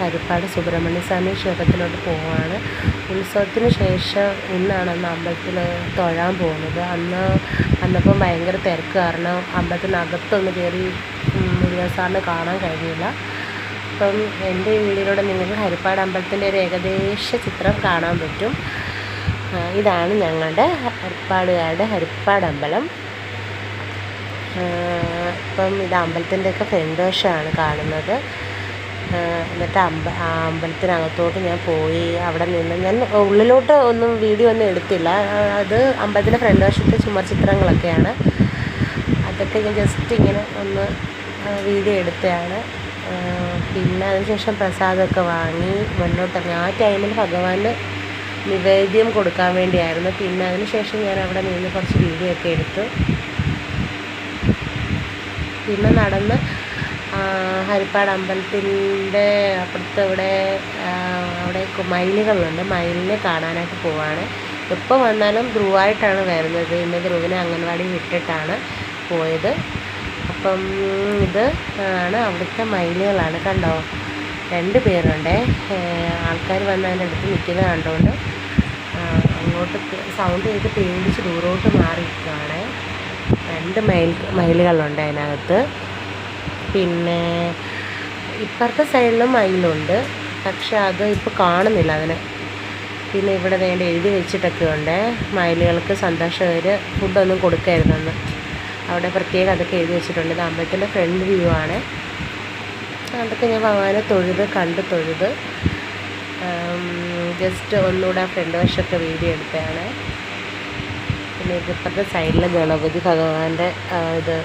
ഹരിപ്പാട് സുബ്രഹ്മണ്യ സ്വാമി ക്ഷേത്രത്തിലോട്ട് പോവുകയാണ്. ഉത്സവത്തിന് ശേഷം ഇന്നാണ് അമ്പലത്തിൽ തൊഴാൻ പോകുന്നത്. വന്നപ്പം ഭയങ്കര തിരക്ക് കാരണം അമ്പലത്തിനകത്തൊന്ന് കയറി മുരുകൻ സാറിനെ കാണാൻ കഴിഞ്ഞില്ല. അപ്പം എൻ്റെ ഈ വീഡിയോയിലൂടെ നിങ്ങൾക്ക് ഹരിപ്പാട് അമ്പലത്തിൻ്റെ ഒരു ഏകദേശ ചിത്രം കാണാൻ പറ്റും. ഇതാണ് ഞങ്ങളുടെ ഹരിപ്പാടുകാരുടെ ഹരിപ്പാട് അമ്പലം. ഇപ്പം ഇത് അമ്പലത്തിൻ്റെയൊക്കെ ഫ്രണ്ട് വശമാണ് കാണുന്നത്. എന്നിട്ട് അമ്പലത്തിനകത്തോട്ട് ഞാൻ പോയി. അവിടെ നിന്ന് ഞാൻ ഉള്ളിലോട്ട് ഒന്നും വീഡിയോ ഒന്നും എടുത്തില്ല. അത് അമ്പലത്തിൻ്റെ ഫ്രണ്ട് വശത്തെ ചുമർ ചിത്രങ്ങളൊക്കെയാണ്. അതൊക്കെ ഞാൻ ജസ്റ്റ് ഇങ്ങനെ ഒന്ന് വീഡിയോ എടുത്തതാണ്. പിന്നെ അതിനുശേഷം പ്രസാദമൊക്കെ വാങ്ങി മുന്നോട്ടിറങ്ങി. ആ ടൈമിൽ ഭഗവാന് നിവേദ്യം കൊടുക്കാൻ വേണ്ടിയായിരുന്നു. പിന്നെ അതിനുശേഷം ഞാൻ അവിടെ നിന്ന് കുറച്ച് വീഡിയോ ഒക്കെ എടുത്തു. പിന്നെ നടന്ന് ഹരിപ്പാട് അമ്പലത്തിൻ്റെ അപ്പുറത്ത് അവിടെ മയിലുകളുണ്ട്. മയിലിനെ കാണാനായിട്ട് പോവാണ്. എപ്പോൾ വന്നാലും ധ്രുവായിട്ടാണ് വരുന്നത്. ഇന്ന് ധ്രുവിനെ അംഗൻവാടി വിട്ടിട്ടാണ് പോയത്. അപ്പം ഇത് ആണ് അവിടുത്തെ മയിലുകളാണ്. കണ്ടോ, 2 പേരുണ്ട്. ആൾക്കാർ വന്ന് അതിൻ്റെ അടുത്ത് നിൽക്കുന്നത് കണ്ടുകൊണ്ട് അങ്ങോട്ട് സൗണ്ട് ചെയ്ത് പേടിച്ച് ദൂരോട്ട് മാറിയിരിക്കുകയാണ്. 2 മയിലുകളുണ്ട് അതിനകത്ത്. പിന്നെ ഇപ്പുറത്തെ സൈഡിലും മയിലുണ്ട്, പക്ഷെ അത് ഇപ്പോൾ കാണുന്നില്ല അതിന്. പിന്നെ ഇവിടെ വേണ്ട എഴുതി വെച്ചിട്ടൊക്കെ ഉണ്ട്, മയിലുകൾക്ക് സന്തോഷകർ ഫുഡൊന്നും കൊടുക്കരുതെന്ന്. അവിടെ പ്രത്യേകം അതൊക്കെ എഴുതി വെച്ചിട്ടുണ്ട്. ഇത് അമ്പലത്തിൻ്റെ ഫ്രണ്ട് വ്യൂ ആണ്. അതൊക്കെ ഞാൻ ഭഗവാനെ തൊഴുത് ജസ്റ്റ് ഒന്നുകൂടെ ഫ്രണ്ട് വശമൊക്കെ വീഡിയോ എടുത്തതാണ്. പിന്നെ ഇപ്പുറത്തെ സൈഡിൽ ഗണപതി ഭഗവാന്റെ ഇത്